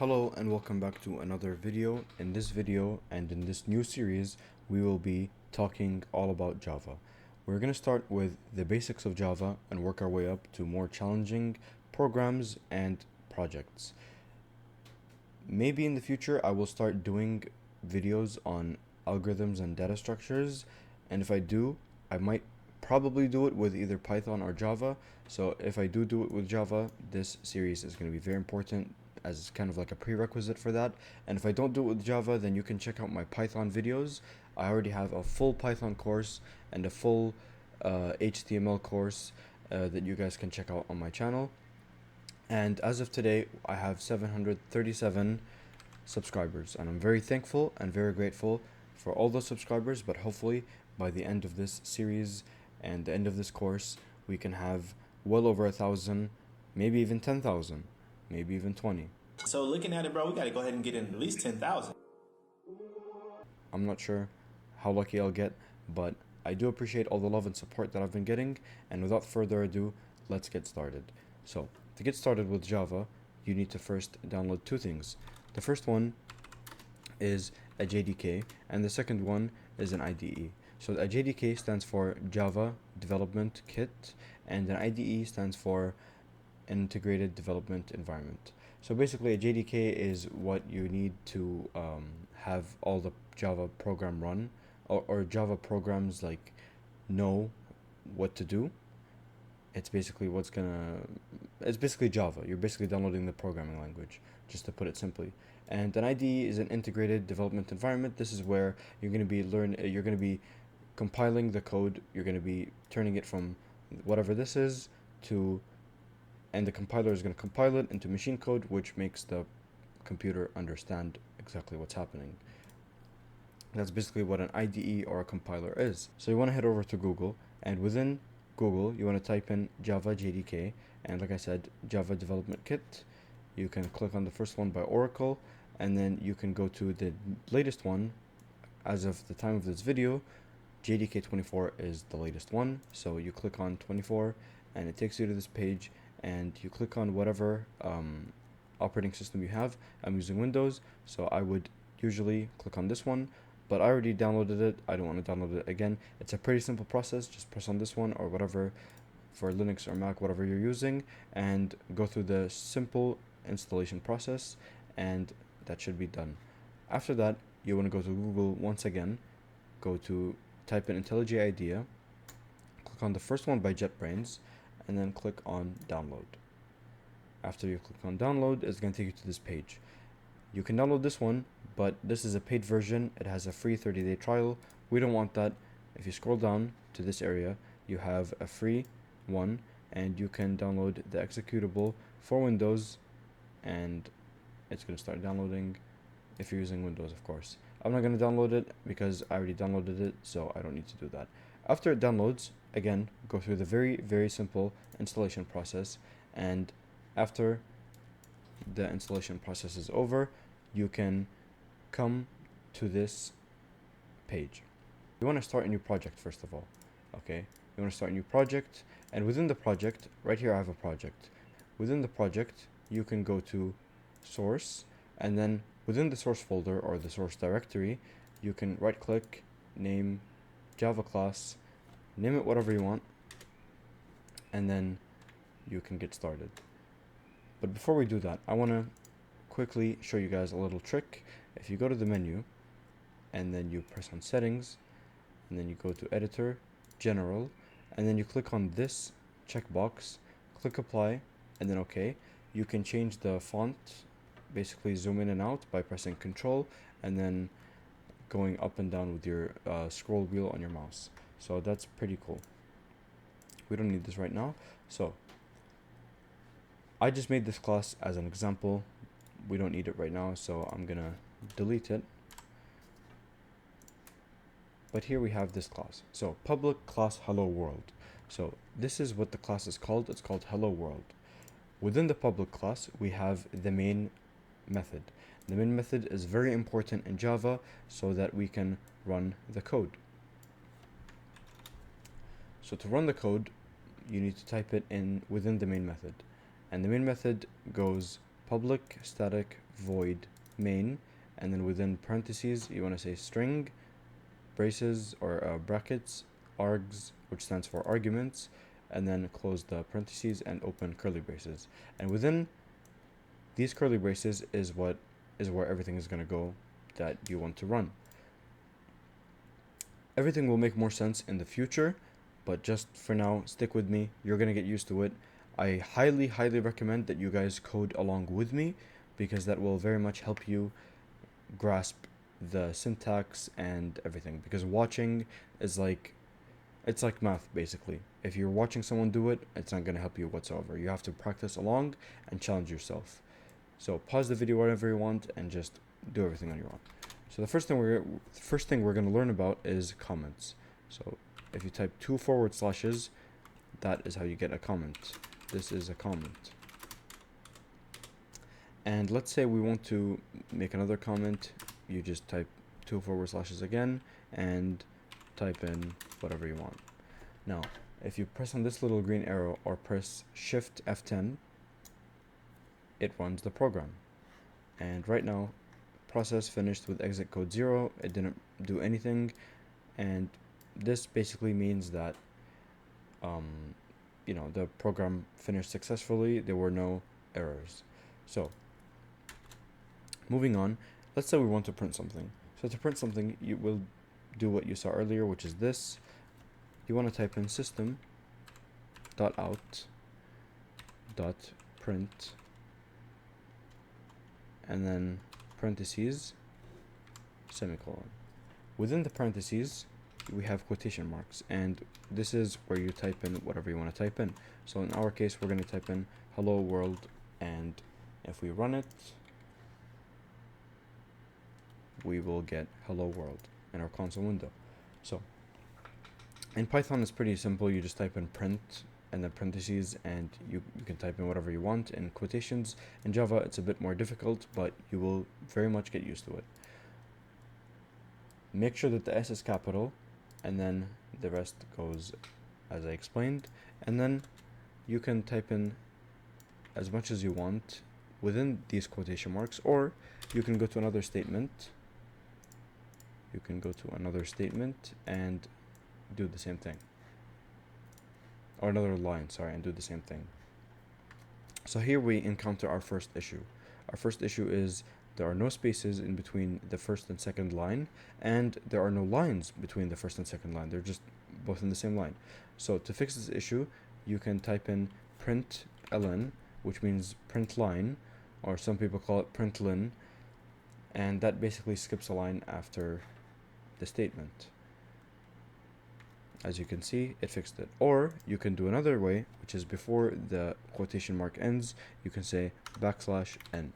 Hello and welcome back to another video. In this video and in this new series, we will be talking all about Java. We're going to start with the basics of Java and work our way up to more challenging programs and projects. Maybe in the future I will start doing videos on algorithms and data structures, and if I do, I might probably do it with either Python or Java. So if I do it with Java, this series is going to be very important as kind of like a prerequisite for that. And if I don't do it with Java, then you can check out my Python videos. I already have a full Python course and a full HTML course that you guys can check out on my channel. And as of today, I have 737 subscribers, and I'm very thankful and very grateful for all those subscribers. But hopefully by the end of this series and the end of this course, we can have well over 1,000, maybe even 10,000, maybe even 20. So looking at it, bro, we got to go ahead and get in at least 10,000. I'm not sure how lucky I'll get, but I do appreciate all the love and support that I've been getting. And without further ado, let's get started. So to get started with Java, you need to first download two things. The first one is a JDK, and the second one is an IDE. So a JDK stands for Java Development Kit, and an IDE stands for Integrated Development Environment. So basically, a JDK is what you need to have all the Java program run, or Java programs like know what to do. It's basically it's basically Java. You're basically downloading the programming language, just to put it simply. And an IDE is an integrated development environment. This is where you're going to be compiling the code. You're going to be turning it from whatever this is to, and the compiler is going to compile it into machine code, which makes the computer understand exactly what's happening. That's basically what an IDE or a compiler is. So you want to head over to Google, and within Google, you want to type in Java JDK, and like I said, Java Development Kit. You can click on the first one by Oracle, and then you can go to the latest one. As of the time of this video, JDK 24 is the latest one. So you click on 24, and it takes you to this page, and you click on whatever operating system you have. I'm using Windows, so I would usually click on this one, but I already downloaded it. I don't want to download it again. It's a pretty simple process. Just press on this one or whatever for Linux or Mac, whatever you're using, and go through the simple installation process, and that should be done. After that, you want to go to Google once again, type in IntelliJ IDEA, click on the first one by JetBrains, and then click on download. After you click on download, it's going to take you to this page. You can download this one, but this is a paid version. It has a free 30-day trial. We don't want that. If you scroll down to this area, you have a free one, and you can download the executable for Windows, and it's going to start downloading if you're using Windows, of course. I'm not going to download it because I already downloaded it, so I don't need to do that. After it downloads, again, go through the very, very simple installation process, and after the installation process is over, you can come to this page. You want to start a new project first of all, okay? You want to start a new project, and within the project, right here I have a project. Within the project, you can go to source, and then within the source folder or the source directory, you can right click, name Java class, name it whatever you want, and then you can get started. But before we do that, I want to quickly show you guys a little trick. If you go to the menu, and then you press on settings, and then you go to editor, general, and then you click on this checkbox, click apply, and then OK. You can change the font, basically zoom in and out by pressing Control, and then going up and down with your scroll wheel on your mouse. So that's pretty cool. We don't need this right now. So I just made this class as an example. We don't need it right now, so I'm gonna delete it. But here we have this class. So public class hello world. So this is what the class is called. It's called hello world. Within the public class, we have the main method. The main method is very important in Java so that we can run the code. So to run the code, you need to type it in within the main method. And the main method goes public static void main, and then within parentheses you want to say string braces or brackets args, which stands for arguments, and then close the parentheses and open curly braces. And within these curly braces is where everything is going to go that you want to run. Everything will make more sense in the future, but just for now, stick with me. You're going to get used to it. I highly recommend that you guys code along with me, because that will very much help you grasp the syntax and everything. Because watching is it's like math, basically. If you're watching someone do it, it's not going to help you whatsoever. You have to practice along and challenge yourself. So pause the video whenever you want and just do everything on your own. So the first thing we're going to learn about is comments. So if you type 2 forward slashes, that is how you get a comment. This is a comment. And let's say we want to make another comment. You just type 2 forward slashes again and type in whatever you want. Now, if you press on this little green arrow or press Shift F10, it runs the program. And right now, process finished with exit code 0. It didn't do anything, and this basically means that the program finished successfully. There were no errors. So moving on, let's say we want to print something. So to print something, you will do what you saw earlier, which is this. You want to type in system.out.print and then parentheses, semicolon. Within the parentheses, we have quotation marks, and this is where you type in whatever you want to type in. So in our case, we're going to type in hello world, and if we run it, we will get hello world in our console window. So in Python, it's pretty simple. You just type in print and then parentheses, and you can type in whatever you want in quotations. In Java, it's a bit more difficult, but you will very much get used to it. Make sure that the S is capital, and then the rest goes as I explained. And then you can type in as much as you want within these quotation marks, or you can go to another statement. You can go to another statement and do the same thing. Or another line, sorry, and do the same thing. So here we encounter our first issue. Our first issue is there are no spaces in between the first and second line, and there are no lines between the first and second line. They're just both in the same line. So to fix this issue, you can type in println, which means print line, or some people call it println, and that basically skips a line after the statement. As you can see, it fixed it. Or you can do another way, which is before the quotation mark ends, you can say \n.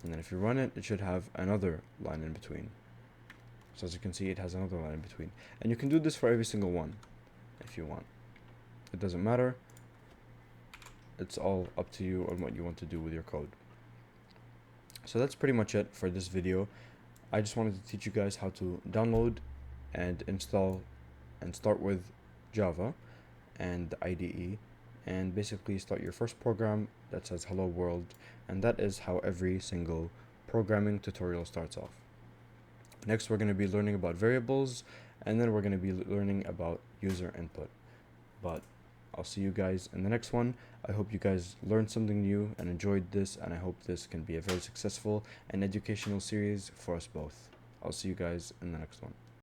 And then if you run it, it should have another line in between. So as you can see, it has another line in between. And you can do this for every single one if you want. It doesn't matter. It's all up to you on what you want to do with your code. So that's pretty much it for this video. I just wanted to teach you guys how to download and install and start with Java and the IDE, and basically start your first program that says hello world, and that is how every single programming tutorial starts off. Next, we're going to be learning about variables, and then we're going to be learning about user input. But I'll see you guys in the next one. I hope you guys learned something new and enjoyed this, and I hope this can be a very successful and educational series for us both. I'll see you guys in the next one.